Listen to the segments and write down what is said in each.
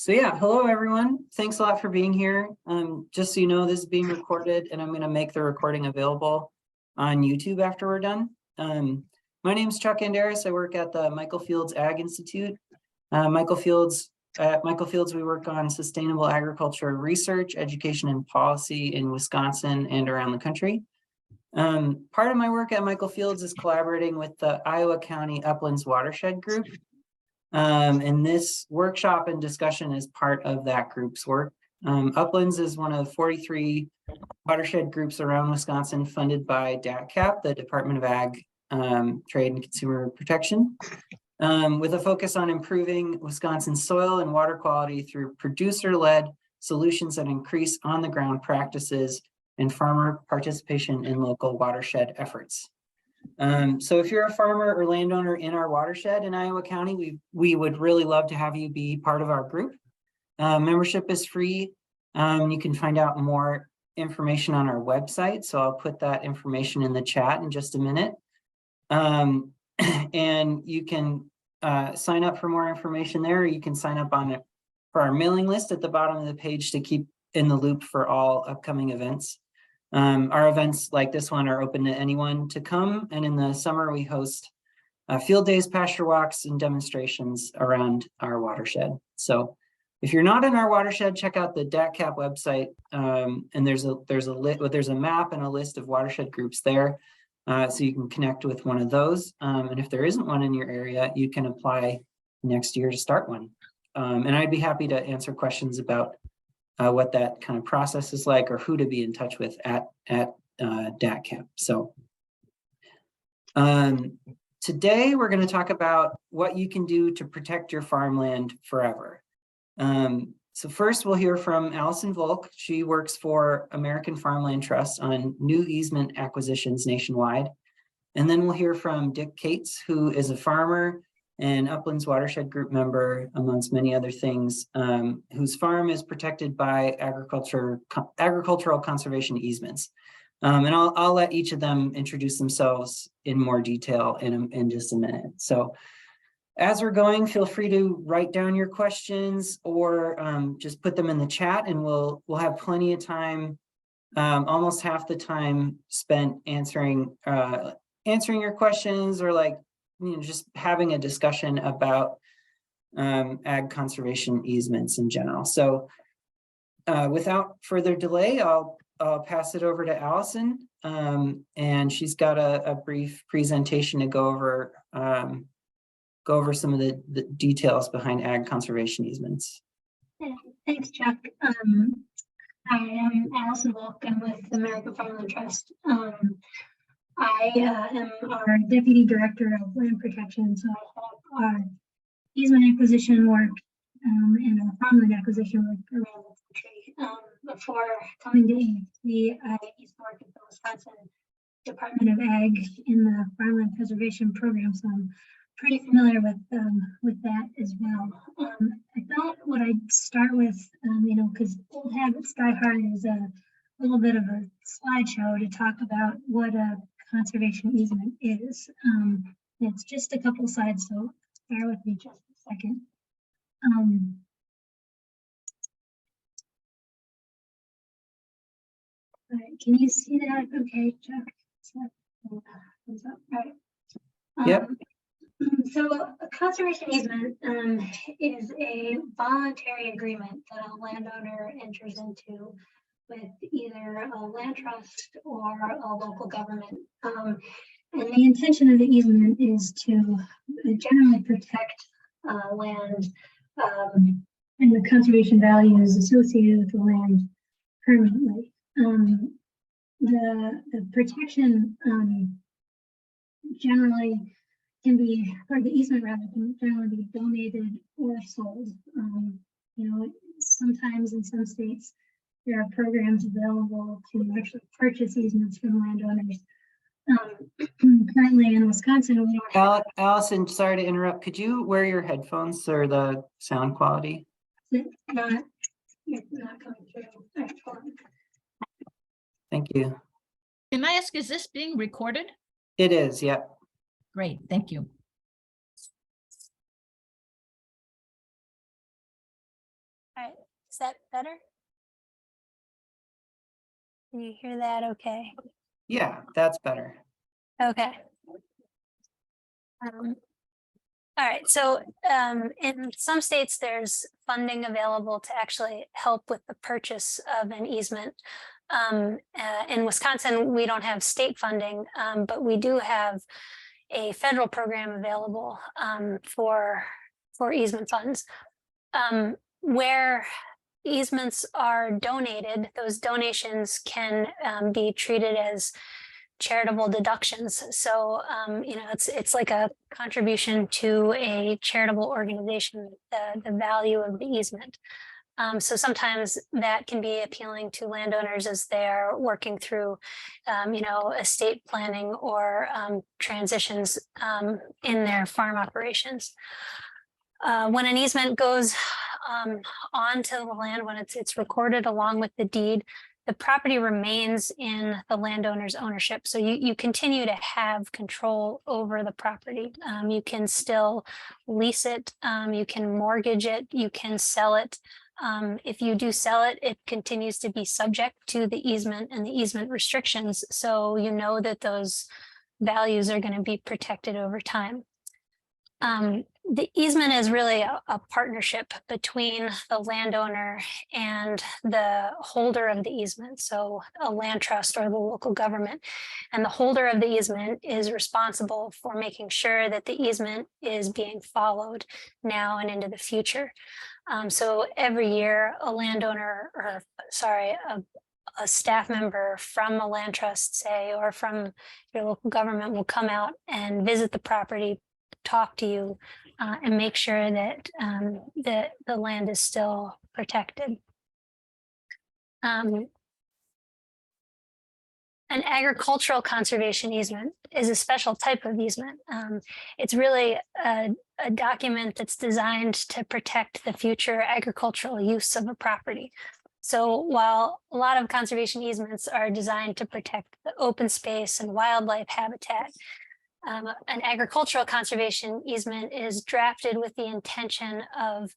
So yeah, hello everyone. Thanks a lot for being here. Just so you know, this is being recorded and I'm going to make the recording available on YouTube after we're done. My name is Chuck Anderis. I work at the Michael Fields Ag Institute. At Michael Fields, we work on sustainable agriculture research, education, and policy in Wisconsin and around the country. Part of my work at Michael Fields is collaborating with the Iowa County Uplands Watershed Group. And this workshop and discussion is part of that group's work. Uplands is one of 43 watershed groups around Wisconsin funded by DATCAP, the Department of Ag, Trade and Consumer Protection, with a focus on improving Wisconsin's soil and water quality through producer-led solutions that increase on-the-ground practices and farmer participation in local watershed efforts. So if you're a farmer or landowner in our watershed in Iowa County, we would really love to have you be part of our group. Membership is free. You can find out more information on our website. So I'll put that information in the chat in just a minute. And you can sign up for more information there. You can sign up on it for our mailing list at the bottom of the page to keep in the loop for all upcoming events. Our events like this one are open to anyone to come, and in the summer we host field days, pasture walks, and demonstrations around our watershed. So if you're not in our watershed, check out the DATCAP website, and there's a map and a list of watershed groups there, so you can connect with one of those. And if there isn't one in your area, you can apply next year to start one. And I'd be happy to answer questions about what that kind of process is like, or who to be in touch with at DATCAP. So today we're going to talk about what you can do to protect your farmland forever. So first we'll hear from Alison Volk. She works for American Farmland Trust on new easement acquisitions nationwide. And then we'll hear from Dick Cates, who is a farmer and Uplands Watershed Group member, amongst many other things, whose farm is protected by agricultural conservation easements. And I'll let each of them introduce themselves in more detail in just a minute. So as we're going, feel free to write down your questions or just put them in the chat, and we'll have plenty of time, almost half the time spent answering your questions, or just having a discussion about ag conservation easements in general. So without further delay, I'll pass it over to Alison, and she's got a brief presentation to go over some of the details behind ag conservation easements. Thanks, Chuck. I am Alison Volk. I'm with the American Farmland Trust. I am our Deputy Director of Land Protection, so I help our easement acquisition work and our farmland acquisition work around the country. Before coming to AFC, I used to work at the Wisconsin Department of Ag in the Farmland Preservation Program, so I'm pretty familiar with that as well. I thought what I'd start with, because old habits die hard, is a little bit of a slideshow to talk about what a conservation easement is. It's just a couple slides, so bear with me just a second. All right, can you see that? Okay, Chuck. All right. Yep. So a conservation easement is a voluntary agreement that a landowner enters into with either a land trust or a local government. And the intention of the easement is to generally protect land and the conservation values associated with the land permanently. The protection generally can be, or the easement rather, can generally be donated or sold. Sometimes in some states, there are programs available to actually purchase easements from landowners. Currently in Wisconsin, we don't. Alison, sorry to interrupt. Could you wear your headphones or the sound quality? It's not coming through. Thank you. Can I ask, is this being recorded? It is, yeah. Great, thank you. right, is that better? Can you hear that okay? Yeah, that's better. Okay. All right, so in some states, there's funding available to actually help with the purchase of an easement. In Wisconsin, we don't have state funding, but we do have a federal program available for easement funds. Where easements are donated, those donations can be treated as charitable deductions. So, it's like a contribution to a charitable organization, the value of the easement. So sometimes that can be appealing to landowners as they're working through, estate planning or transitions in their farm operations. When an easement goes onto the land, when it's recorded along with the deed, the property remains in the landowner's ownership. So you continue to have control over the property. You can still lease it, you can mortgage it, you can sell it. If you do sell it, it continues to be subject to the easement and the easement restrictions. So you know that those values are going to be protected over time. The easement is really a partnership between the landowner and the holder of the easement, so a land trust or the local government. And the holder of the easement is responsible for making sure that the easement is being followed now and into the future. So every year, a staff member from a land trust, say, or from your local government will come out and visit the property, talk to you, and make sure that the land is still protected. An agricultural conservation easement is a special type of easement. It's really a document that's designed to protect the future agricultural use of a property. So while a lot of conservation easements are designed to protect the open space and wildlife habitat, an agricultural conservation easement is drafted with the intention of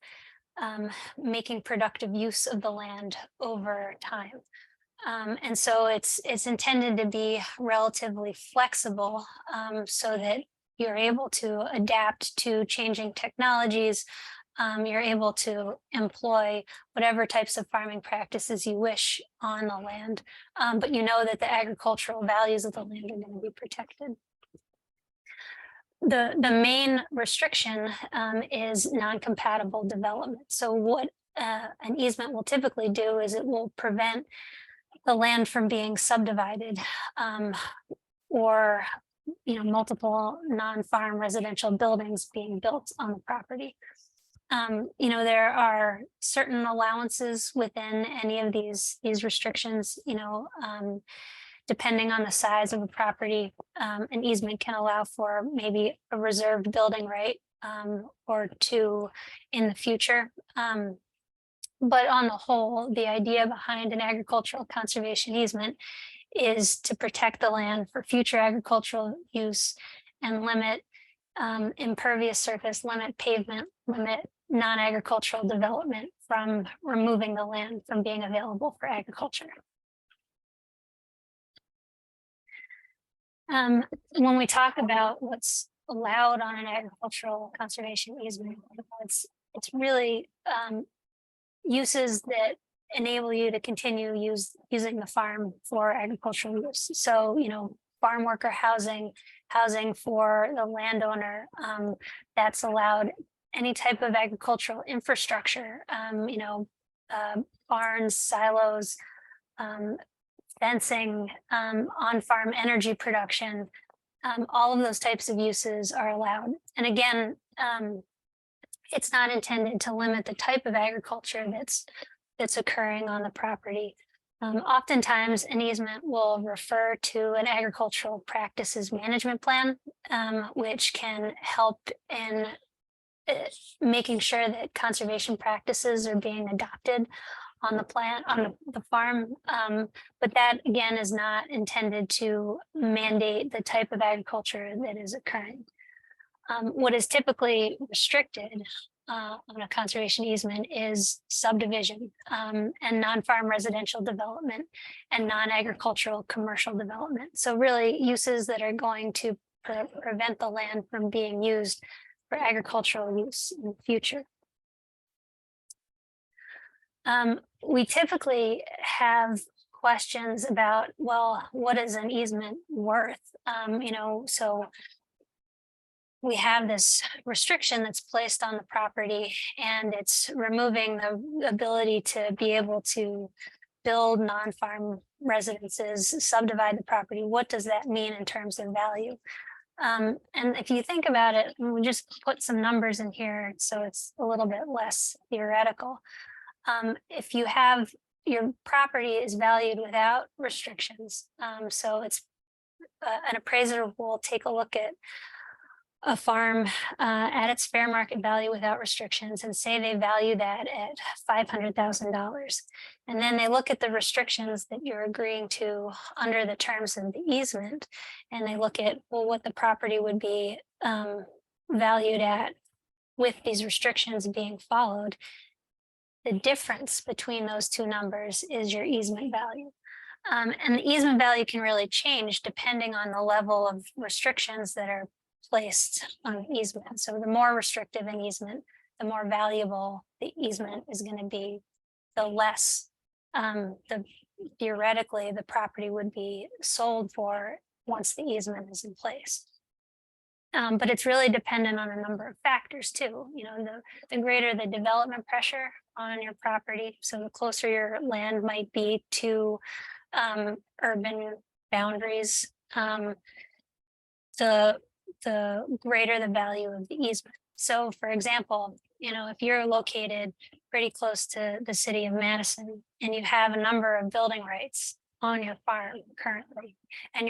making productive use of the land over time. And so it's intended to be relatively flexible, so that you're able to adapt to changing technologies. You're able to employ whatever types of farming practices you wish on the land, but you know that the agricultural values of the land are going to be protected. The main restriction is non-compatible development. So what an easement will typically do is it will prevent the land from being subdivided, or multiple non-farm residential buildings being built on the property. There are certain allowances within any of these restrictions. Depending on the size of a property, an easement can allow for maybe a reserved building right or two in the future. But on the whole, the idea behind an agricultural conservation easement is to protect the land for future agricultural use and limit impervious surface, limit pavement, limit non-agricultural development from removing the land from being available for agriculture. When we talk about what's allowed on an agricultural conservation easement, it's really uses that enable you to continue using the farm for agricultural use. So, farm worker housing for the landowner, that's allowed. Any type of agricultural infrastructure, barns, silos, fencing, on-farm energy production, all of those types of uses are allowed. And again, it's not intended to limit the type of agriculture that's occurring on the property. Oftentimes, an easement will refer to an agricultural practices management plan, which can help in making sure that conservation practices are being adopted on the farm. But that again is not intended to mandate the type of agriculture that is occurring. What is typically restricted on a conservation easement is subdivision and non-farm residential development and non-agricultural commercial development. So really uses that are going to prevent the land from being used for agricultural use in the future. We typically have questions about, well, what is an easement worth? So we have this restriction that's placed on the property, and it's removing the ability to be able to build non-farm residences, subdivide the property. What does that mean in terms of value? And if you think about it, we just put some numbers in here so it's a little bit less theoretical. If you have your property is valued without restrictions, so it's an appraiser will take a look at a farm at its fair market value without restrictions and say they value that at $500,000. And then they look at the restrictions that you're agreeing to under the terms of the easement, and they look at, well, what the property would be valued at with these restrictions being followed. The difference between those two numbers is your easement value. And the easement value can really change depending on the level of restrictions that are placed on an easement. So the more restrictive an easement, the more valuable the easement is going to be, the less theoretically the property would be sold for once the easement is in place. But it's really dependent on a number of factors too. The greater the development pressure on your property, so the closer your land might be to urban boundaries, the greater the value of the easement. So for example, if you're located pretty close to the city of Madison and you have a number of building rights on your farm currently, and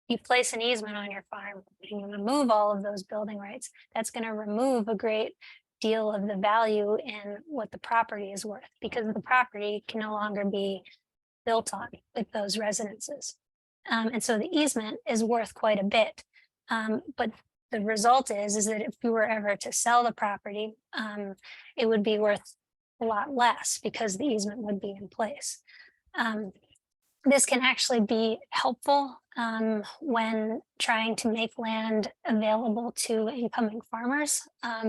you place an easement on your farm and you remove all of those building rights, that's going to remove a great deal of the value in what the property is worth, because the property can no longer be built on with those residences. And so the easement is worth quite a bit. But the result is that if you were ever to sell the property, it would be worth a lot less because the easement would be in place. This can actually be helpful when trying to make land available to incoming farmers,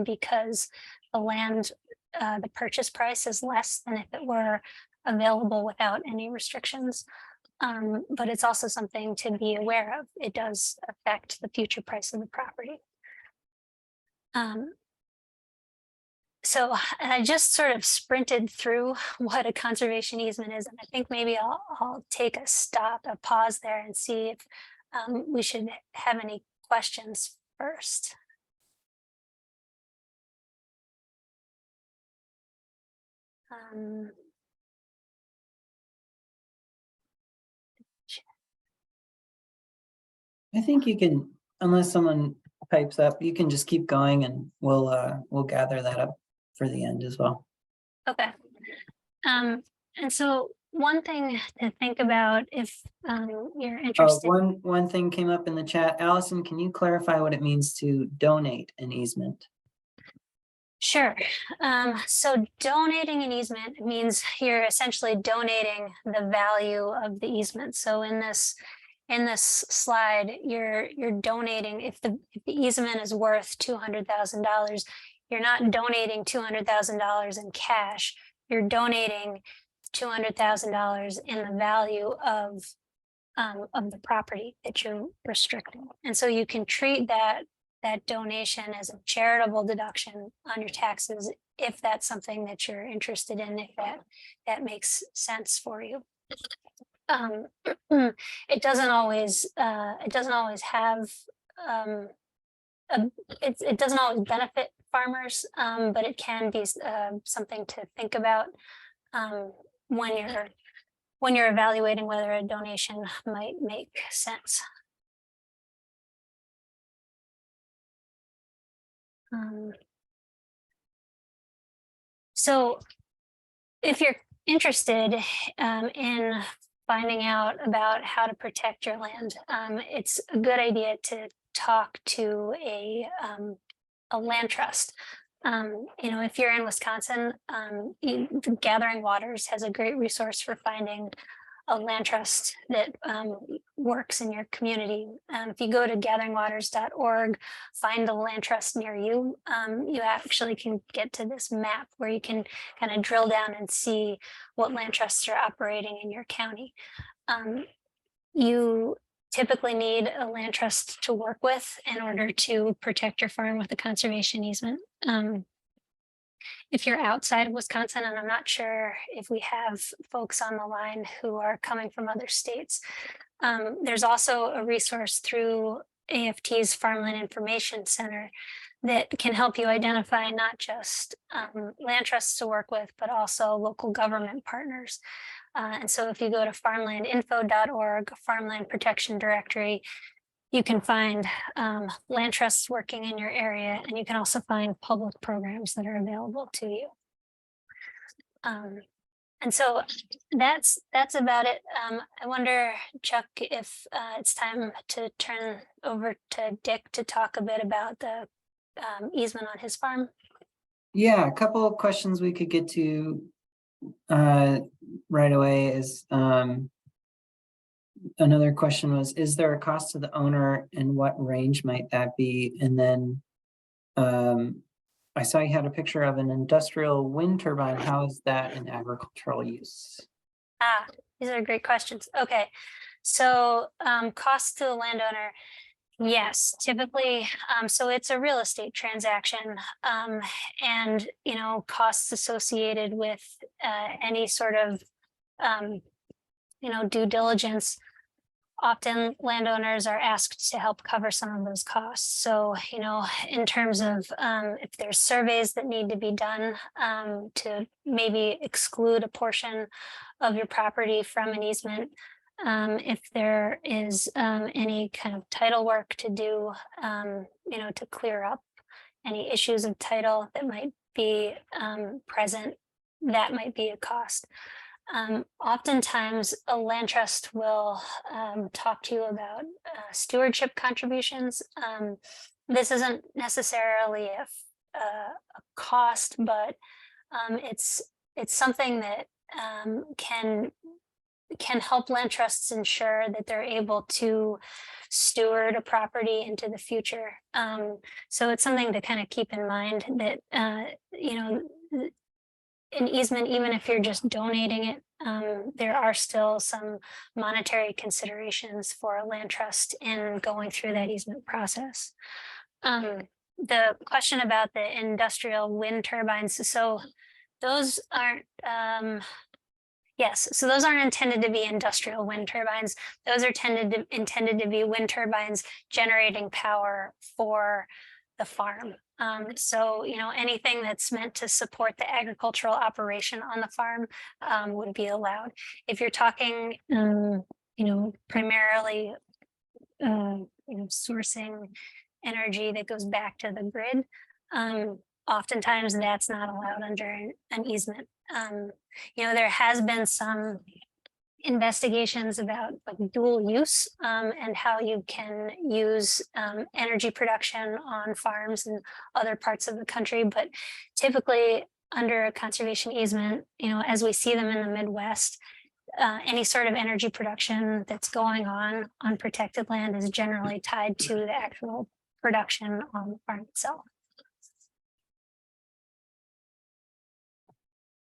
because the land, the purchase price is less than if it were available without any restrictions. But it's also something to be aware of. It does affect the future price of the property. So I just sort of sprinted through what a conservation easement is, and I think maybe I'll take a pause there and see if we should have any questions first. I think you can, unless someone pipes up, you can just keep going and we'll gather that up for the end as well. Okay. And so one thing to think about if you're interested. One thing came up in the chat. Allison, can you clarify what it means to donate an easement? Sure. So donating an easement means you're essentially donating the value of the easement. So in this slide, you're donating, if the easement is worth $200,000, you're not donating $200,000 in cash. You're donating $200,000 in the value of the property that you're restricting. And so you can treat that donation as a charitable deduction on your taxes if that's something that you're interested in, if that makes sense for you. It doesn't always have it doesn't always benefit farmers, but it can be something to think about when you're evaluating whether a donation might make sense. So if you're interested in finding out about how to protect your land, it's a good idea to talk to a land trust. If you're in Wisconsin, the Gathering Waters has a great resource for finding a land trust that works in your community. If you go to gatheringwaters.org, find the land trust near you, you actually can get to this map where you can kind of drill down and see what land trusts are operating in your county. You typically need a land trust to work with in order to protect your farm with a conservation easement. If you're outside of Wisconsin, and I'm not sure if we have folks on the line who are coming from other states, there's also a resource through AFT's Farmland Information Center that can help you identify not just land trusts to work with, but also local government partners. And so if you go to farmlandinfo.org, Farmland Protection Directory, you can find land trusts working in your area, and you can also find public programs that are available to you. And so that's about it. I wonder, Chuck, if it's time to turn over to Dick to talk a bit about the easement on his farm. Yeah, a couple of questions we could get to right away is another question was, is there a cost to the owner and what range might that be? And then I saw you had a picture of an industrial wind turbine. How is that in agricultural use? These are great questions. Okay, so cost to the landowner. Yes, typically, so it's a real estate transaction, and costs associated with any sort of due diligence. Often landowners are asked to help cover some of those costs. So, in terms of if there's surveys that need to be done to maybe exclude a portion of your property from an easement, if there is any kind of title work to do, to clear up any issues of title that might be present, that might be a cost. Oftentimes a land trust will talk to you about stewardship contributions. This isn't necessarily a cost, but it's something that can help land trusts ensure that they're able to steward a property into the future. So it's something to kind of keep in mind that an easement, even if you're just donating it, there are still some monetary considerations for a land trust in going through that easement process. The question about the industrial wind turbines, so those aren't, yes, so those aren't intended to be industrial wind turbines. Those are intended to be wind turbines generating power for the farm. So, anything that's meant to support the agricultural operation on the farm would be allowed. If you're talking, primarily, sourcing energy that goes back to the grid, oftentimes that's not allowed under an easement. There has been some investigations about dual use and how you can use energy production on farms in other parts of the country, but typically under a conservation easement, as we see them in the Midwest, any sort of energy production that's going on protected land is generally tied to the actual production on the farm itself.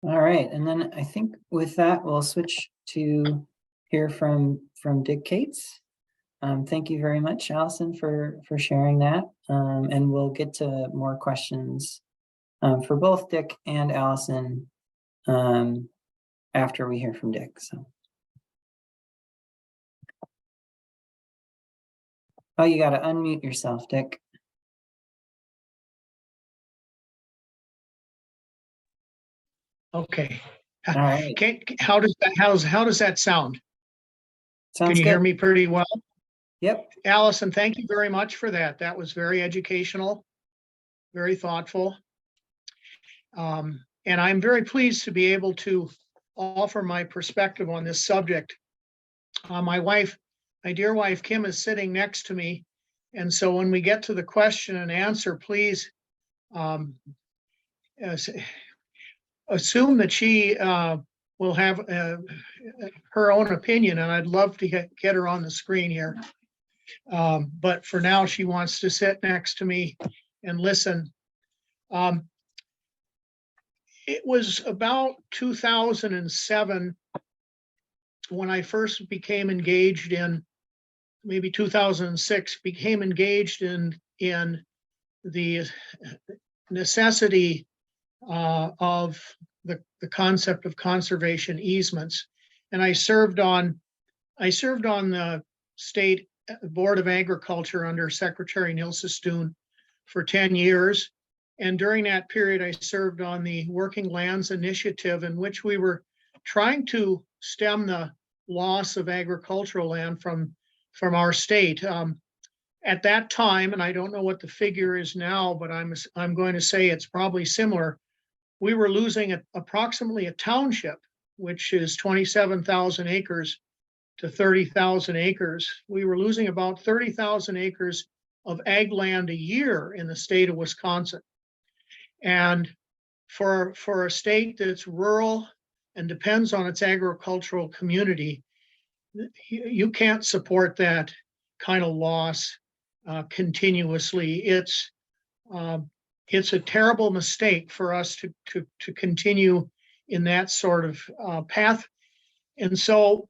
All right, and then I think with that, we'll switch to hear from Dick Cates. Thank you very much, Allison, for sharing that. And we'll get to more questions for both Dick and Allison after we hear from Dick. So, oh, you got to unmute yourself, Dick. Okay. All right. How does that sound? Sounds Can you good. hear me pretty well? Yep. Allison, thank you very much for that. That was very educational, very thoughtful. And I'm very pleased to be able to offer my perspective on this subject. My dear wife, Kim, is sitting next to me. And so when we get to the question and answer, please assume that she will have her own opinion, and I'd love to get her on the screen here. But for now, she wants to sit next to me and listen. It was about 2007 when I first became engaged in, maybe 2006, became engaged in the necessity of the concept of conservation easements. And I served on the state Board of Agriculture under Secretary Nilsestoon for 10 years. And during that period, I served on the Working Lands Initiative, in which we were trying to stem the loss of agricultural land from our state. At that time, and I don't know what the figure is now, but I'm going to say it's probably similar. We were losing approximately a township, which is 27,000 acres to 30,000 acres. We were losing about 30,000 acres of ag land a year in the state of Wisconsin. And for a state that's rural and depends on its agricultural community, you can't support that kind of loss continuously. It's a terrible mistake for us to continue in that sort of path. And so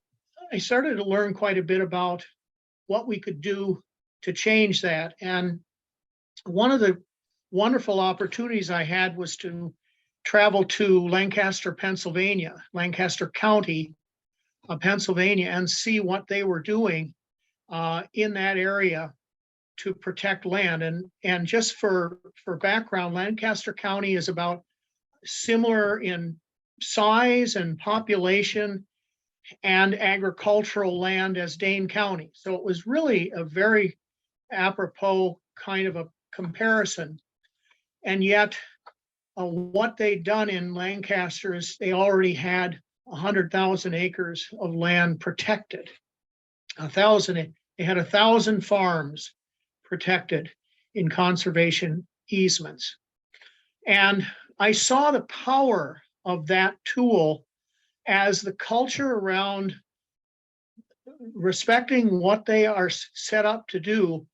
I started to learn quite a bit about what we could do to change that. And one of the wonderful opportunities I had was to travel to Lancaster, Pennsylvania, Lancaster County, Pennsylvania, and see what they were doing in that area to protect land. And just for background, Lancaster County is about similar in size and population and agricultural land as Dane County. So it was really a very apropos kind of a comparison. And yet what they'd done in Lancaster is they already had 100,000 acres of land protected. They had 1,000 farms protected in conservation easements. And I saw the power of that tool as the culture around respecting what they are set up to do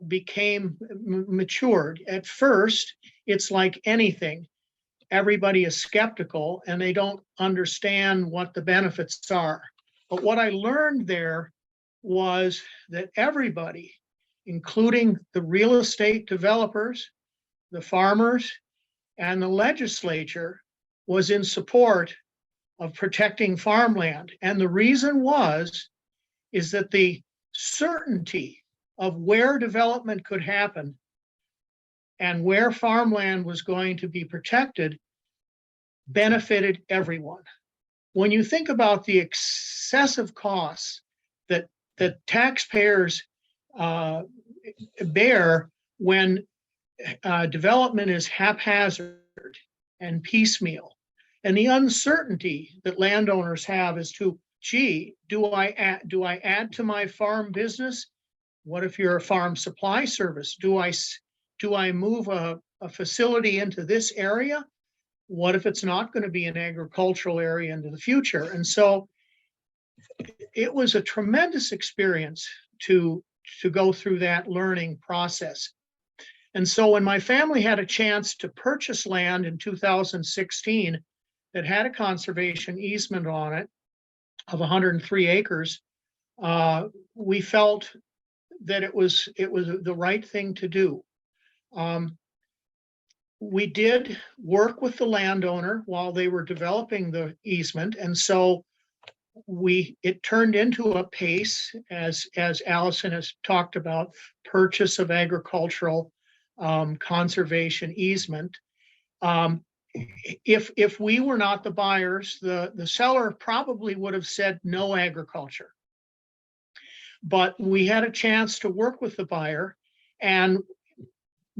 became matured. At first, it's like anything. Everybody is skeptical and they don't understand what the benefits are. But what I learned there was that everybody, including the real estate developers, the farmers, and the legislature, was in support of protecting farmland. And the reason is that the certainty of where development could happen and where farmland was going to be protected benefited everyone. When you think about the excessive costs that taxpayers bear when development is haphazard and piecemeal, and the uncertainty that landowners have as to, gee, do I add to my farm business? What if you're a farm supply service? Do I move a facility into this area? What if it's not going to be an agricultural area into the future? And so it was a tremendous experience to go through that learning process. And so when my family had a chance to purchase land in 2016 that had a conservation easement on it of 103 acres, we felt that it was the right thing to do. We did work with the landowner while they were developing the easement, and so it turned into a PACE, as Alison has talked about, purchase of agricultural conservation easement. If we were not the buyers, the seller probably would have said no agriculture. But we had a chance to work with the buyer, and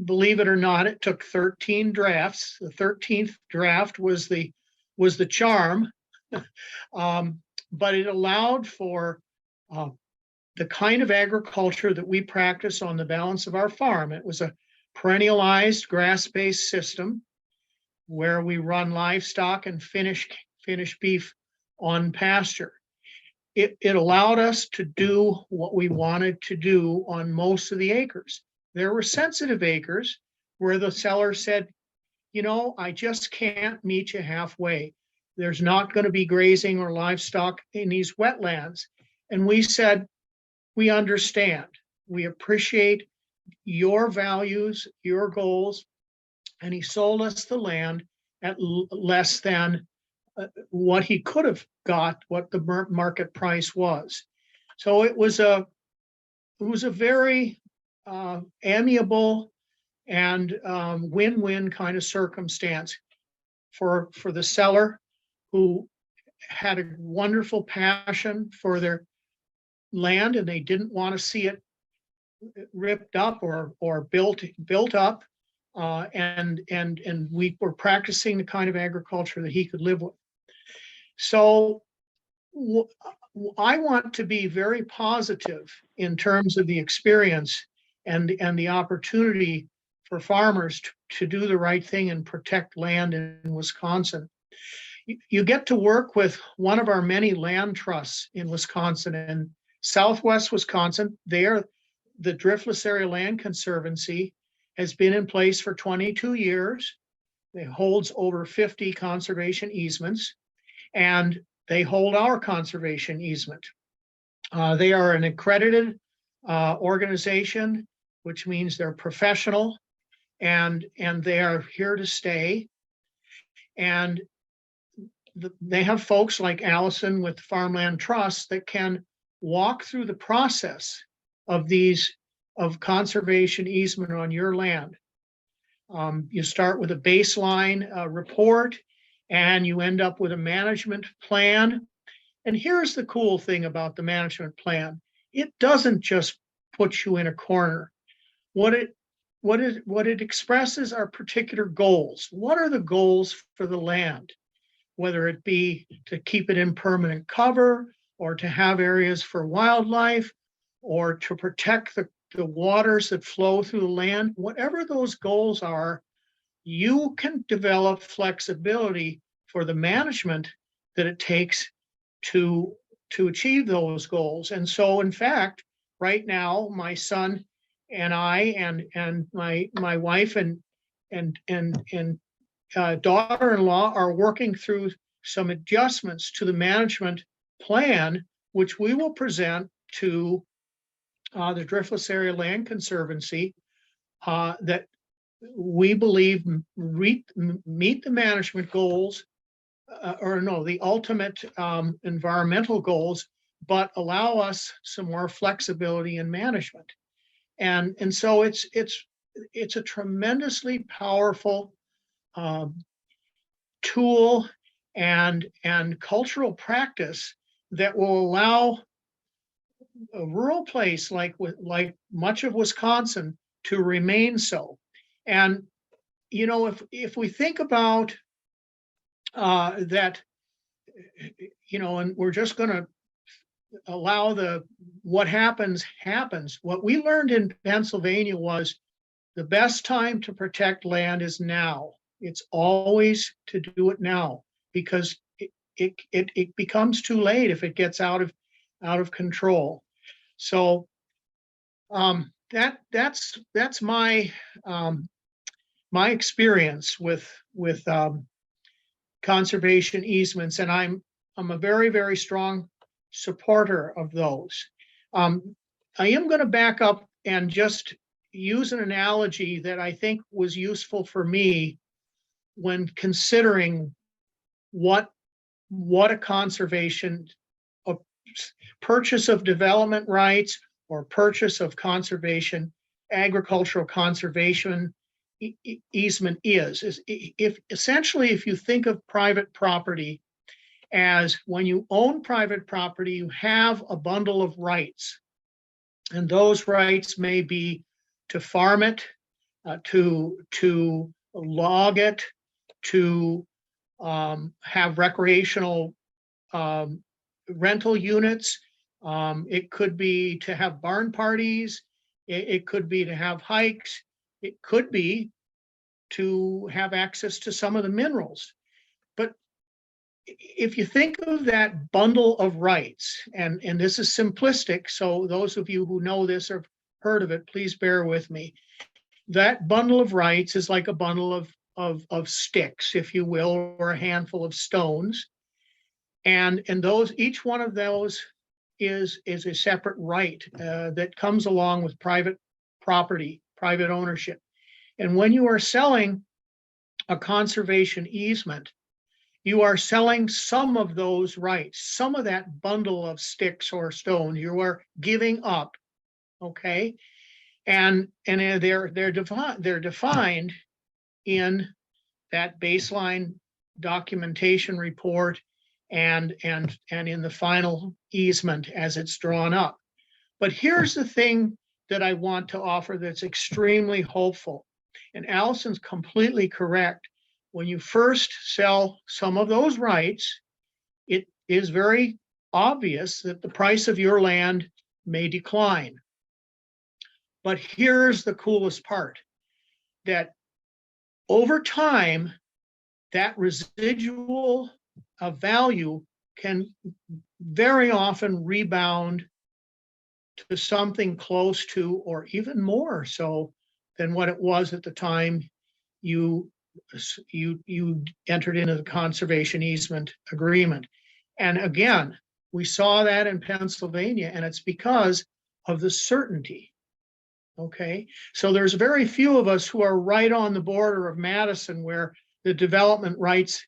believe it or not, it took 13 drafts. The 13th draft was the charm, but it allowed for the kind of agriculture that we practice on the balance of our farm. It was a perennialized grass-based system. where we run livestock and finish beef on pasture. It allowed us to do what we wanted to do on most of the acres. There were sensitive acres where the seller said, you know, I just can't meet you halfway. There's not going to be grazing or livestock in these wetlands. And we said, we understand. We appreciate your values, your goals. And he sold us the land at less than what he could have got, what the market price was. So it was a very amiable and win-win kind of circumstance for the seller, who had a wonderful passion for their land and they didn't want to see it ripped up or built up. And we were practicing the kind of agriculture that he could live with. So I want to be very positive in terms of the experience and the opportunity for farmers to do the right thing and protect land in Wisconsin. You get to work with one of our many land trusts in Wisconsin and Southwest Wisconsin. The Driftless Area Land Conservancy has been in place for 22 years. It holds over 50 conservation easements, and they hold our conservation easement. They are an accredited organization, which means they're professional, and they are here to stay. And they have folks like Alison with Farmland Trust that can walk through the process of conservation easement on your land. You start with a baseline report, and you end up with a management plan. And here's the cool thing about the management plan. It doesn't just put you in a corner. What it expresses are particular goals. What are the goals for the land? Whether it be to keep it in permanent cover, or to have areas for wildlife, or to protect the waters that flow through the land, whatever those goals are, you can develop flexibility for the management that it takes to achieve those goals. And so, in fact, right now, my son and I and my wife and daughter-in-law are working through some adjustments to the management plan, which we will present to the Driftless Area Land Conservancy, that we believe meet the management goals, the ultimate environmental goals, but allow us some more flexibility in management. And so it's a tremendously powerful tool and cultural practice that will allow a rural place like much of Wisconsin to remain so. And you know, if we think about that, you know, and we're just going to allow what happens. What we learned in Pennsylvania was the best time to protect land is now. It's always to do it now, because it becomes too late if it gets out of control. So that's my my experience with conservation easements, and I'm a very, very strong supporter of those. I am going to back up and just use an analogy that I think was useful for me when considering what a conservation, a purchase of development rights or purchase of conservation, agricultural conservation easement is if essentially, if you think of private property as when you own private property, you have a bundle of rights, and those rights may be to farm it, to log it, to have recreational rental units. It could be to have barn parties. It could be to have hikes. It could be to have access to some of the minerals. But if you think of that bundle of rights, and this is simplistic, so those of you who know this or heard of it, please bear with me. That bundle of rights is like a bundle of sticks, if you will, or a handful of stones. And those, each one of those is a separate right that comes along with private property, private ownership. And when you are selling a conservation easement, you are selling some of those rights, some of that bundle of sticks or stones you are giving up, okay? And they're defined in that baseline documentation report and in the final easement as it's drawn up. But here's the thing that I want to offer that's extremely hopeful. And Alison's completely correct. When you first sell some of those rights, it is very obvious that the price of your land may decline. But here's the coolest part, that over time, that residual value can very often rebound to something close to, or even more so than what it was at the time you entered into the conservation easement agreement. And again, we saw that in Pennsylvania, and it's because of the certainty. Okay, so there's very few of us who are right on the border of Madison where the development rights,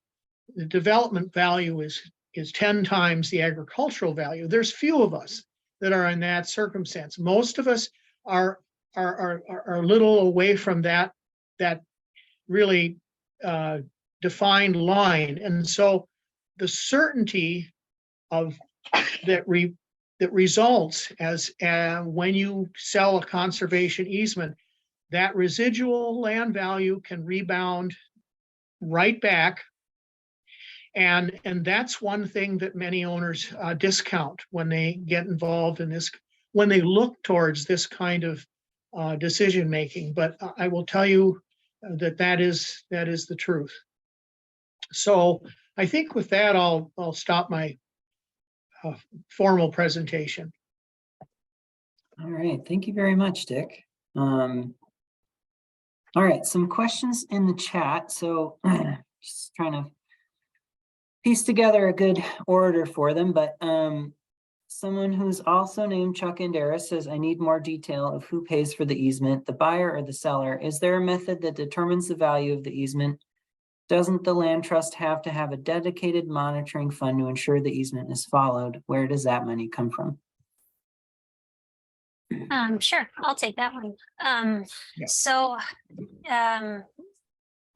the development value is 10 times the agricultural value. There's few of us that are in that circumstance. Most of us are a little away from that really defined line. And so the certainty of that results as when you sell a conservation easement, that residual land value can rebound right back. And that's one thing that many owners discount when they get involved in this, when they look towards this kind of decision making. But I will tell you that is the truth. So I think with that, I'll stop my formal presentation. All right, thank you very much, Dick. All right, some questions in the chat. So just trying to piece together a good order for them, but someone who's also named Chuck Indera says, I need more detail of who pays for the easement, the buyer or the seller. Is there a method that determines the value of the easement? Doesn't the land trust have to have a dedicated monitoring fund to ensure the easement is followed? Where does that money come from? Sure, I'll take that one.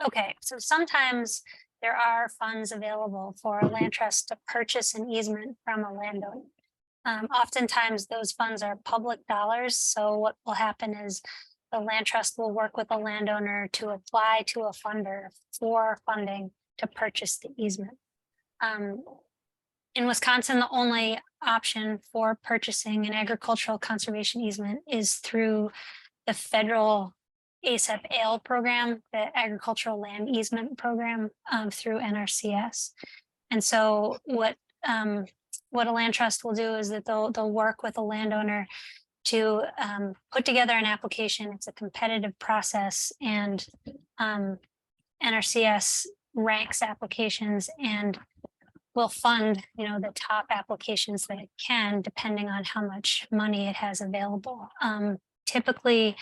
Okay, so sometimes there are funds available for a land trust to purchase an easement from a landowner. Oftentimes those funds are public dollars. So what will happen is the land trust will work with a landowner to apply to a funder for funding to purchase the easement. In Wisconsin, the only option for purchasing an agricultural conservation easement is through the federal ASAP-ALE program, the Agricultural Land Easement Program through NRCS. And so what a land trust will do is that they'll work with a landowner to put together an application. It's a competitive process, and NRCS ranks applications and will fund, the top applications that it can, depending on how much money it has available. Typically,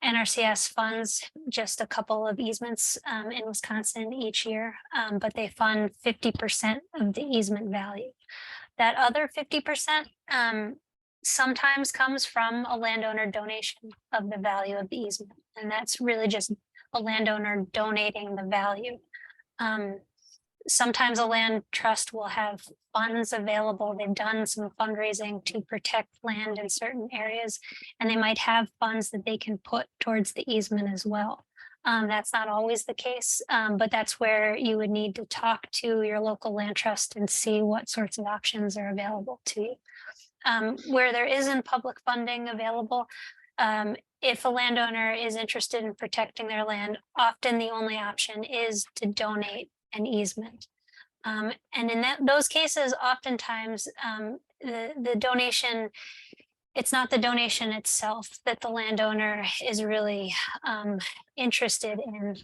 NRCS funds just a couple of easements in Wisconsin each year, but they fund 50% of the easement value. That other 50% sometimes comes from a landowner donation of the value of the easement. And that's really just a landowner donating the value. Sometimes a land trust will have funds available. They've done some fundraising to protect land in certain areas, and they might have funds that they can put towards the easement as well. That's not always the case, but that's where you would need to talk to your local land trust and see what sorts of options are available to you. Where there isn't public funding available, if a landowner is interested in protecting their land, often the only option is to donate an easement. And in those cases, oftentimes the donation, it's not the donation itself that the landowner is really interested in.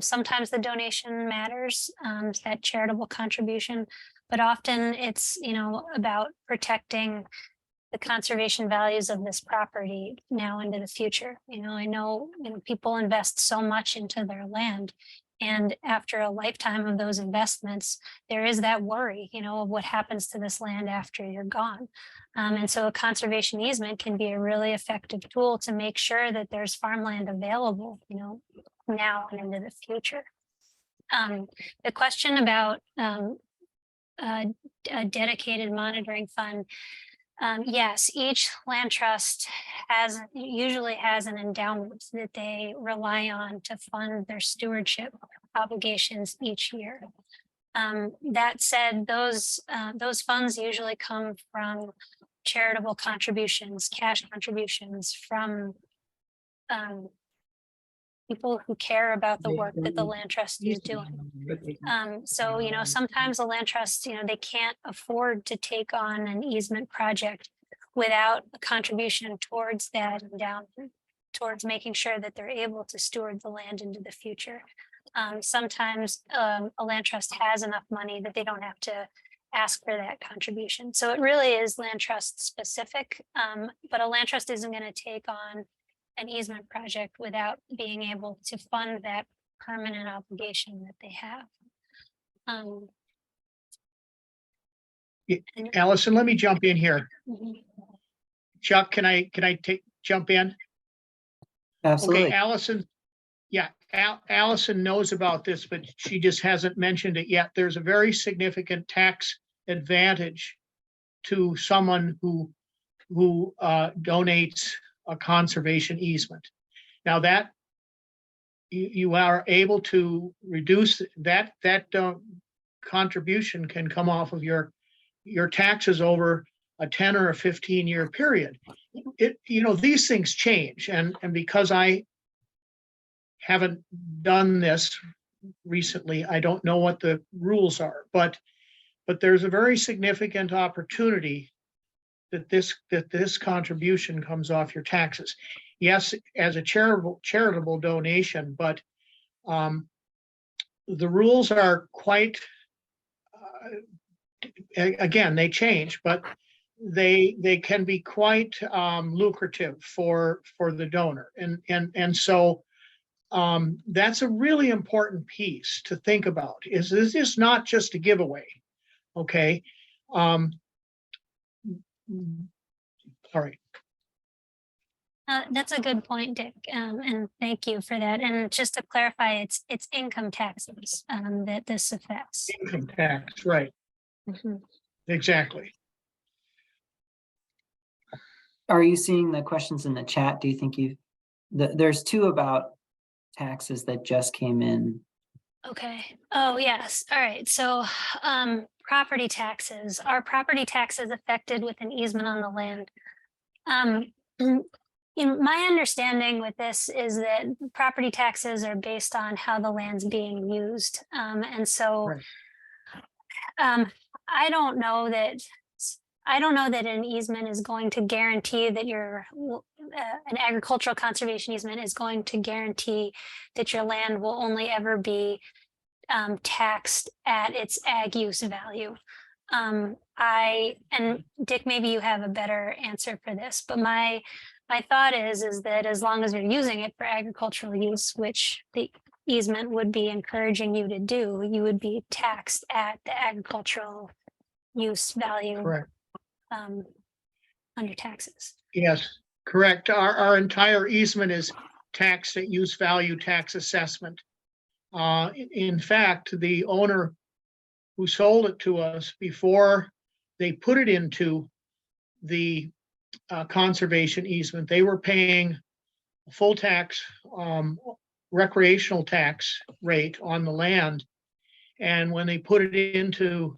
Sometimes the donation matters, that charitable contribution, but often it's, about protecting the conservation values of this property now into the future. I know, people invest so much into their land, and after a lifetime of those investments, there is that worry, of what happens to this land after you're gone. And so a conservation easement can be a really effective tool to make sure that there's farmland available, now and into the future. The question about a dedicated monitoring fund. Yes, each land trust usually has an endowment that they rely on to fund their stewardship obligations each year. That said, those funds usually come from charitable contributions, cash contributions from people who care about the work that the land trust is doing. So, sometimes a land trust, they can't afford to take on an easement project without a contribution towards that endowment, towards making sure that they're able to steward the land into the future. Sometimes a land trust has enough money that they don't have to ask for that contribution. So it really is land trust specific, but a land trust isn't going to take on an easement project without being able to fund that permanent obligation that they have. Allison, let me jump in here. Mhm. Chuck, can I jump in? Absolutely. Okay, Allison. Yeah, Allison knows about this, but she just hasn't mentioned it yet. There's a very significant tax advantage to someone who donates a conservation easement. Now that you are able to reduce that contribution can come off of your taxes over a 10 or a 15-year period. These things change, and because I haven't done this recently, I don't know what the rules are, but there's a very significant opportunity that this contribution comes off your taxes. Yes, as a charitable donation, but the rules are quite, again, they change, but they can be quite lucrative for the donor, and so that's a really important piece to think about. Is this is not just a giveaway, okay? All right. That's a good point, Dick, and thank you for that. And just to clarify, it's income taxes that this affects. Income tax, right? Mhm. Exactly. Are you seeing the questions in the chat? Do you think there's two about taxes that just came in? Okay. Oh, yes. All right. So property taxes. Are property taxes affected with an easement on the land? My understanding with this is that property taxes are based on how the land's being used. And so Right. I don't know that an easement is going to guarantee that an agricultural conservation easement is going to guarantee that your land will only ever be taxed at its ag use value. And Dick, maybe you have a better answer for this, but my thought is that as long as you're using it for agricultural use, which the easement would be encouraging you to do, you would be taxed at the agricultural use value. Correct. Under taxes. Yes, correct. Our entire easement is taxed at use value tax assessment. In fact, the owner who sold it to us, before they put it into the conservation easement, they were paying a full tax, recreational tax rate on the land. And when they put it into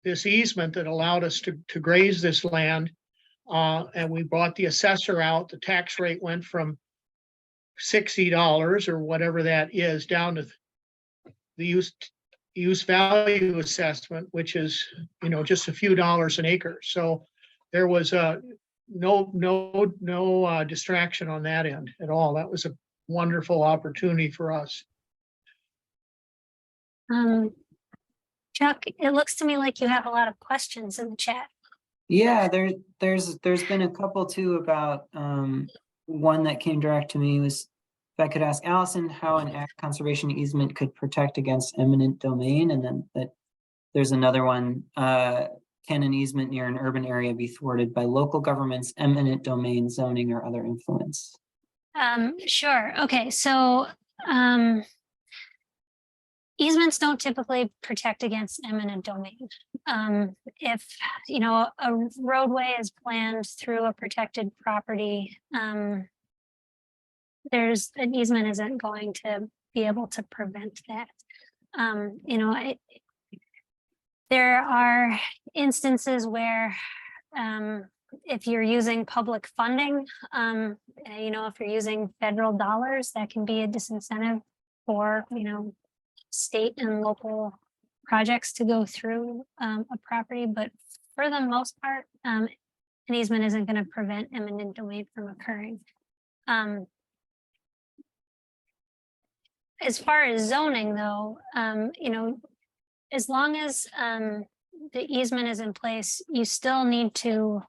this easement that allowed us to graze this land, and we brought the assessor out, the tax rate went from $60 or whatever that is down to the use value assessment, which is, just a few dollars an acre. So there was no distraction on that end at all. That was a wonderful opportunity for us. Chuck, it looks to me like you have a lot of questions in the chat. Yeah, there's been a couple too about, one that came direct to me was, if I could ask Allison how an ag conservation easement could protect against eminent domain, and then that there's another one, can an easement near an urban area be thwarted by local government's eminent domain zoning or other influence? Sure. Okay. So, easements don't typically protect against eminent domain. If, a roadway is planned through a protected property, there's an easement isn't going to be able to prevent that. There are instances where, if you're using public funding, if you're using federal dollars, that can be a disincentive for, state and local projects to go through a property. But for the most part, an easement isn't going to prevent eminent domain from occurring. As far as zoning, though, as long as the easement is in place, you still need to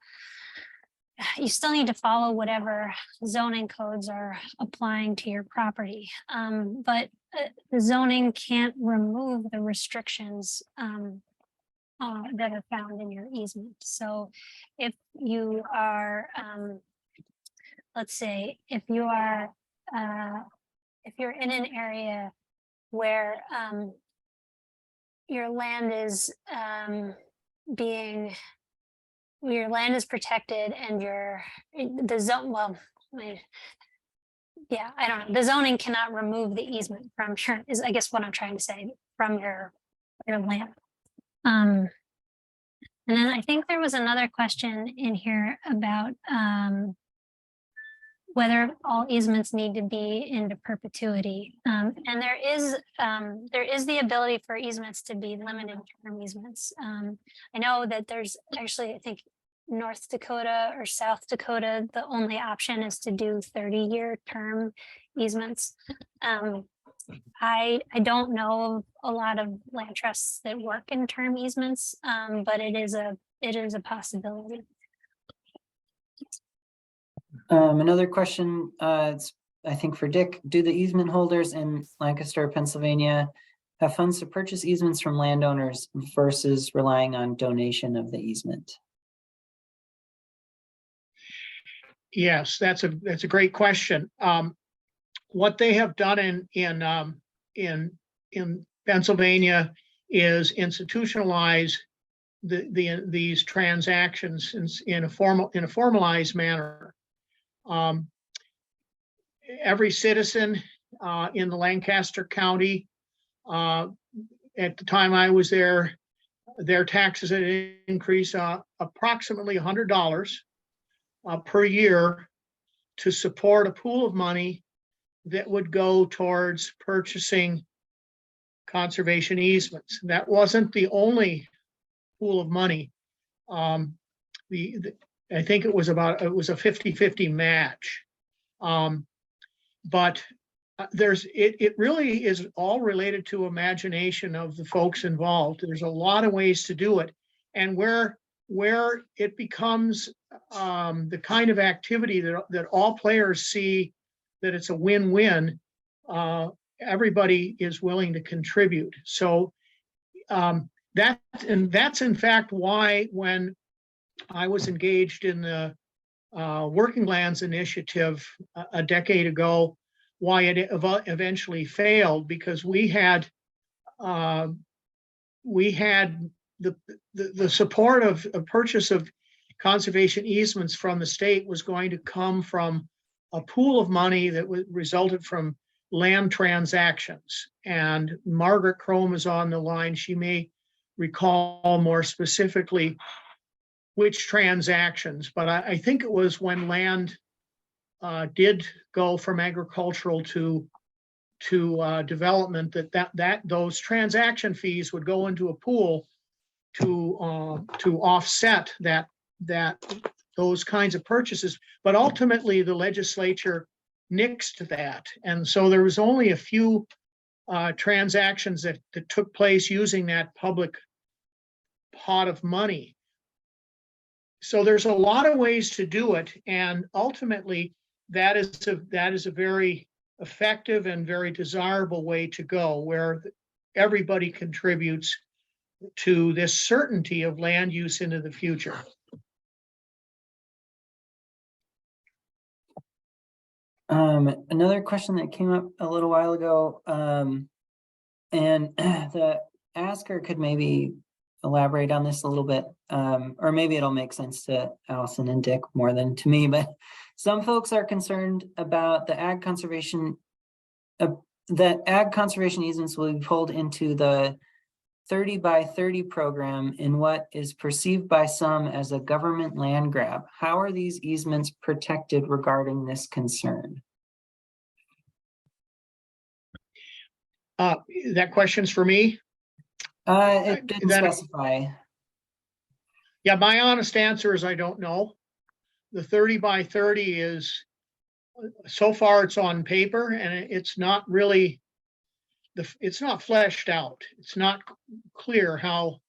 follow whatever zoning codes are applying to your property. But the zoning can't remove the restrictions that are found in your easement. So if you are, let's say, if you're in an area where your land is protected and I don't know. The zoning cannot remove the easement from is I guess what I'm trying to say, from your land. And then I think there was another question in here about whether all easements need to be into perpetuity. And there is the ability for easements to be limited term easements. I know that there's actually, I think, North Dakota or South Dakota, the only option is to do 30-year term easements. I don't know of a lot of land trusts that work in term easements, but it is a possibility. Another question, it's, I think, for Dick. Do the easement holders in Lancaster, Pennsylvania have funds to purchase easements from landowners versus relying on donation of the easement? Yes, that's a great question. What they have done in Pennsylvania is institutionalize these transactions in a formalized manner. Every citizen in the Lancaster County, at the time I was there, their taxes had increased approximately $100 per year to support a pool of money that would go towards purchasing conservation easements. That wasn't the only pool of money. I think it was a 50-50 match. But it really is all related to imagination of the folks involved. There's a lot of ways to do it. And where it becomes the kind of activity that all players see that it's a win-win, everybody is willing to contribute. So that's in fact why, when I was engaged in the Working Lands Initiative a decade ago, why it eventually failed, because we had the support of a purchase of conservation easements from the state was going to come from a pool of money that resulted from land transactions. And Margaret Crome is on the line. She may recall more specifically which transactions, but I think it was when land did go from agricultural to development, that those transaction fees would go into a pool to offset those kinds of purchases. But ultimately, the legislature nixed that, and so there was only a few transactions that took place using that public pot of money. So there's a lot of ways to do it, and ultimately, that is a very effective and very desirable way to go, where everybody contributes to this certainty of land use into the future. Another question that came up a little while ago, and the asker could maybe elaborate on this a little bit, or maybe it'll make sense to Allison and Dick more than to me, but some folks are concerned about the ag conservation, that ag conservation easements will be pulled into the 30 by 30 program in what is perceived by some as a government land grab. How are these easements protected regarding this concern? That question's for me. It didn't specify. Yeah, my honest answer is I don't know. The 30 by 30 is, so far it's on paper, and it's not really, it's not fleshed out. It's not clear how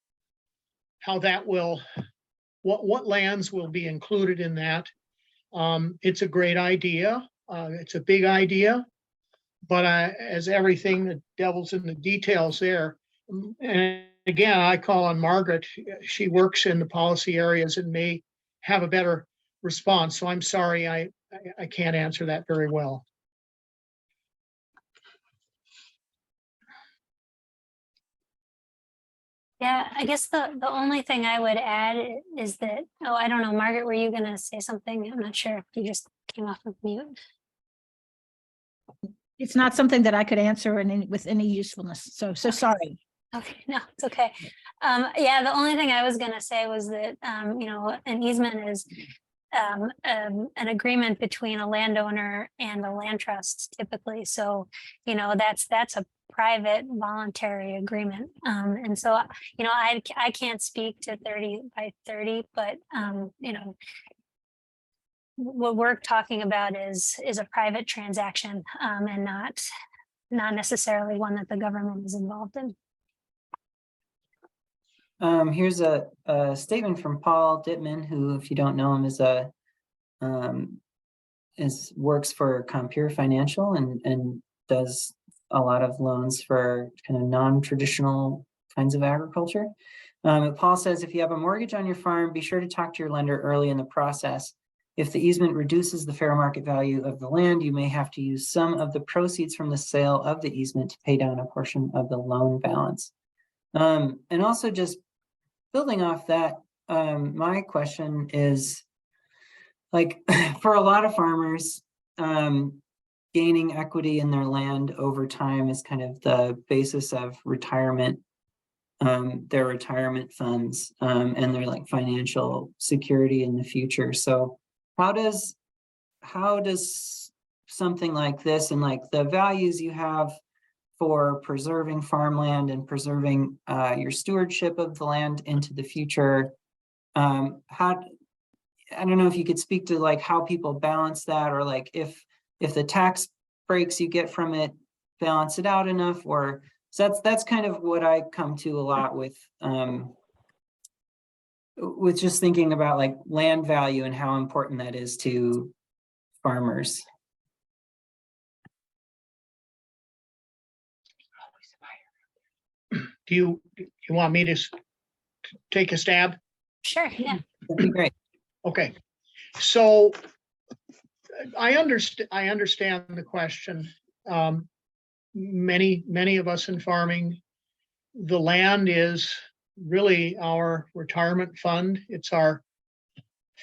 that will, what lands will be included in that. It's a great idea. It's a big idea, but as everything, the devil's in the details there. And again, I call on Margaret. She works in the policy areas and may have a better response. So I'm sorry, I can't answer that very well. Yeah, I guess the only thing I would add is that, oh, I don't know, Margaret, were you gonna say something? I'm not sure. You just came off of mute. It's not something that I could answer with any usefulness. So sorry. Okay, no, it's okay. Yeah, the only thing I was gonna say was that, you know, an easement is an agreement between a landowner and a land trust typically. So, you know, that's a private voluntary agreement. And so, you know, I can't speak to 30 by 30, but, you know, what we're talking about is a private transaction, and not necessarily one that the government is involved in. Here's a statement from Paul Dittman, who, if you don't know him, works for Compeer Financial and does a lot of loans for kind of non-traditional kinds of agriculture. Paul says, if you have a mortgage on your farm, be sure to talk to your lender early in the process. If the easement reduces the fair market value of the land, you may have to use some of the proceeds from the sale of the easement to pay down a portion of the loan balance. And also, just building off that, my question is, like, for a lot of farmers, gaining equity in their land over time is kind of the basis of retirement, their retirement funds, and their like financial security in the future. So how does something like this, and like the values you have for preserving farmland and preserving your stewardship of the land into the future, I don't know if you could speak to like how people balance that, or like if the tax breaks you get from it balance it out enough, or so that's kind of what I come to a lot with just thinking about like land value and how important that is to farmers. Do you want me to take a stab? Sure, yeah. That'd be great. Okay, so I understand the question. Many of us in farming, the land is really our retirement fund. It's our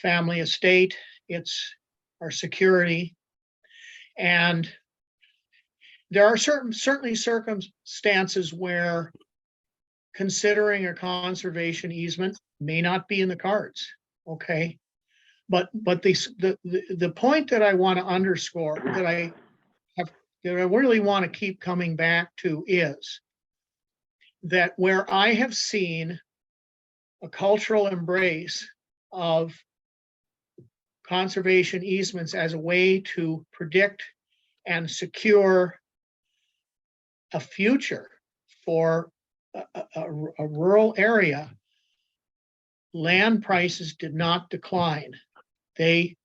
family estate. It's our security. And there are certainly circumstances where considering a conservation easement may not be in the cards. Okay. But the point that I want to underscore, that I really want to keep coming back to, is that where I have seen a cultural embrace of conservation easements as a way to predict and secure a future for a rural area, land prices did not decline. They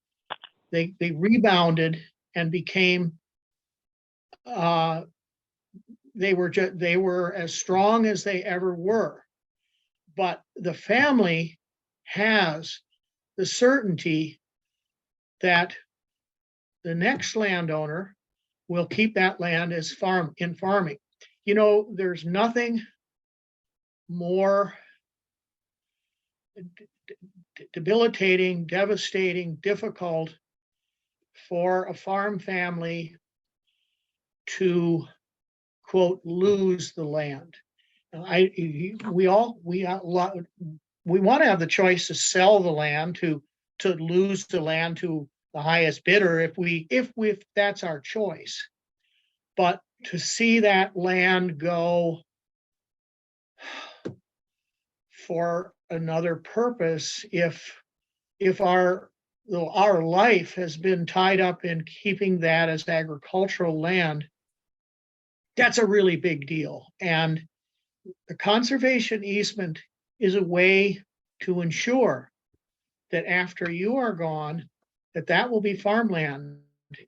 rebounded and became they were as strong as they ever were. But the family has the certainty that the next landowner will keep that land as farming. You know, there's nothing more debilitating, devastating, difficult for a farm family to, quote, lose the land. We want to have the choice to sell the land, to lose the land to the highest bidder if that's our choice. But to see that land go for another purpose, if our life has been tied up in keeping that as agricultural land, that's a really big deal. And the conservation easement is a way to ensure that after you are gone, that will be farmland,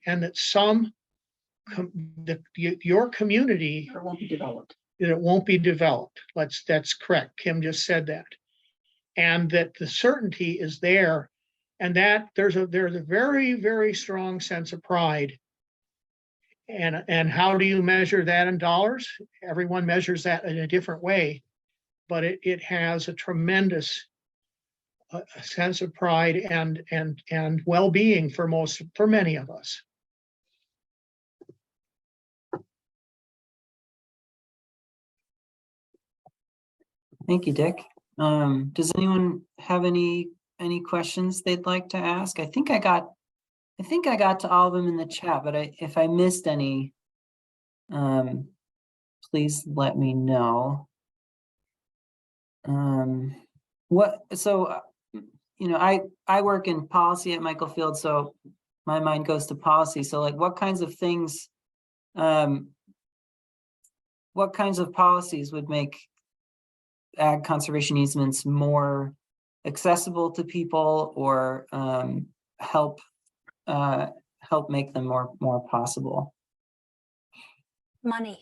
and that your community, It won't be developed. that it won't be developed. That's correct. Kim just said that. And that the certainty is there, and that there's a very, very strong sense of pride. And how do you measure that in dollars? Everyone measures that in a different way, but it has a tremendous sense of pride and well-being for many of us. Thank you, Dick. Does anyone have any questions they'd like to ask? I think I got to all of them in the chat, but if I missed any, please let me know. I work in policy at Michael Field, so my mind goes to policy. So like, what kinds of things, what kinds of policies would make ag conservation easements more accessible to people, or help make them more possible? Money.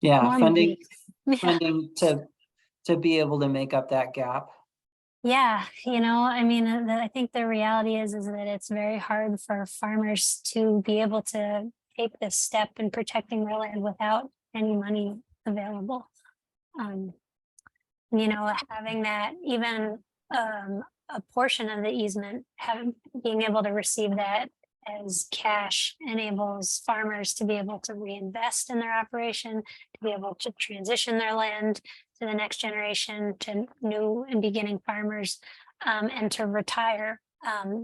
Yeah, More funding money. funding to be able to make up that gap. Yeah, I mean, I think the reality is that it's very hard for farmers to be able to take this step in protecting their land without any money available. Having that, even a portion of the easement, being able to receive that as cash enables farmers to be able to reinvest in their operation, to be able to transition their land to the next generation, to new and beginning farmers, and to retire.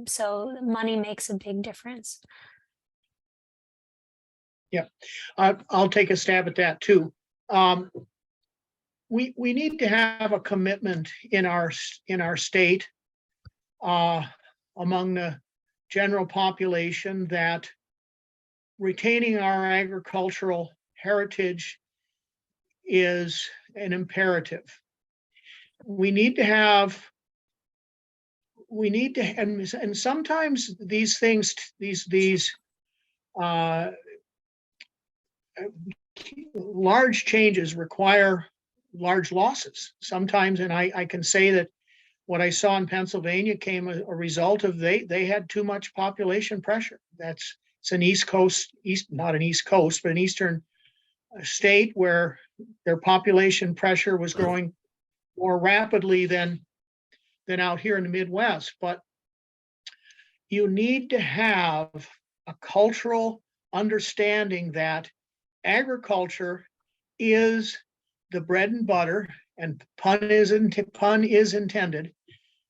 So money makes a big difference. Yeah, I'll take a stab at that too. We need to have a commitment in our state, among the general population, that retaining our agricultural heritage is an imperative. And sometimes these things, these large changes require large losses sometimes. And I can say that what I saw in Pennsylvania came a result of they had too much population pressure. It's an not an East Coast, but an Eastern state where their population pressure was growing more rapidly than out here in the Midwest. But you need to have a cultural understanding that agriculture is the bread and butter, and pun is intended,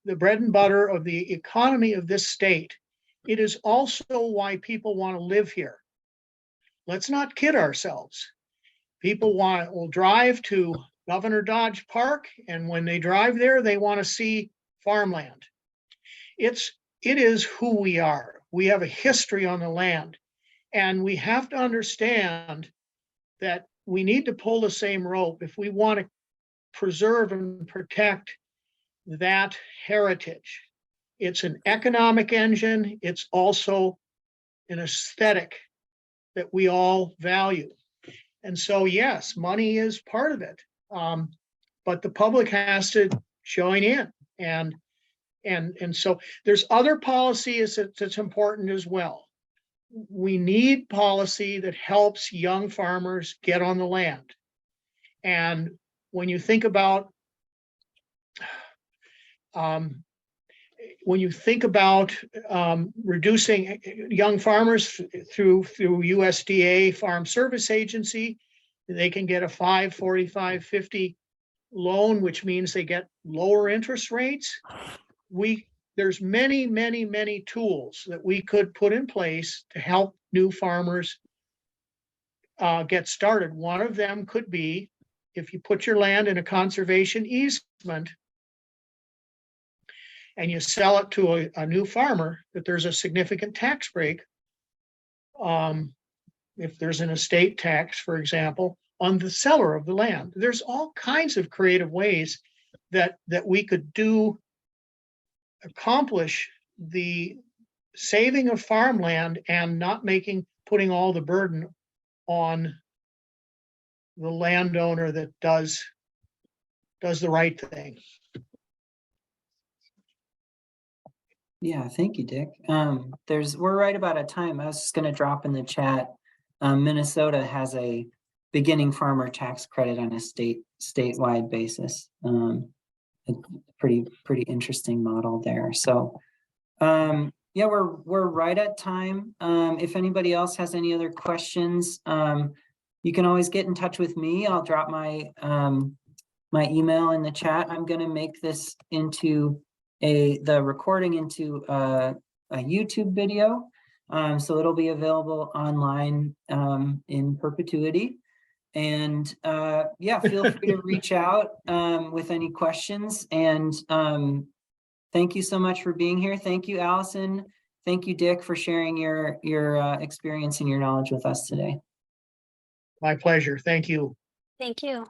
the bread and butter of the economy of this state. It is also why people want to live here. Let's not kid ourselves. People will drive to Governor Dodge Park, and when they drive there, they want to see farmland. It is who we are. We have a history on the land, and we have to understand that we need to pull the same rope if we want to preserve and protect that heritage. It's an economic engine. It's also an aesthetic that we all value. And so, yes, money is part of it. But the public has to join in. And so there's other policies that's important as well. We need policy that helps young farmers get on the land. And when you think about reducing young farmers through USDA Farm Service Agency, they can get a 5.45, 50 loan, which means they get lower interest rates. There's many tools that we could put in place to help new farmers get started. One of them could be, if you put your land in a conservation easement and you sell it to a new farmer, that there's a significant tax break. If there's an estate tax, for example, on the seller of the land. There's all kinds of creative ways that we could accomplish the saving of farmland and not putting all the burden on the landowner that does the right thing. Yeah, thank you, Dick. We're right about a time. I was just going to drop in the chat. Minnesota has a beginning farmer tax credit on a statewide basis. A pretty interesting model there. So, yeah, we're right at time. If anybody else has any other questions, you can always get in touch with me. I'll drop my my email in the chat. I'm going to make this into the recording into a YouTube video. So it'll be available online in perpetuity. And yeah, feel free to reach out with any questions. And thank you so much for being here. Thank you, Allison. Thank you, Dick, for sharing your experience and your knowledge with us today. My pleasure. Thank you. Thank you.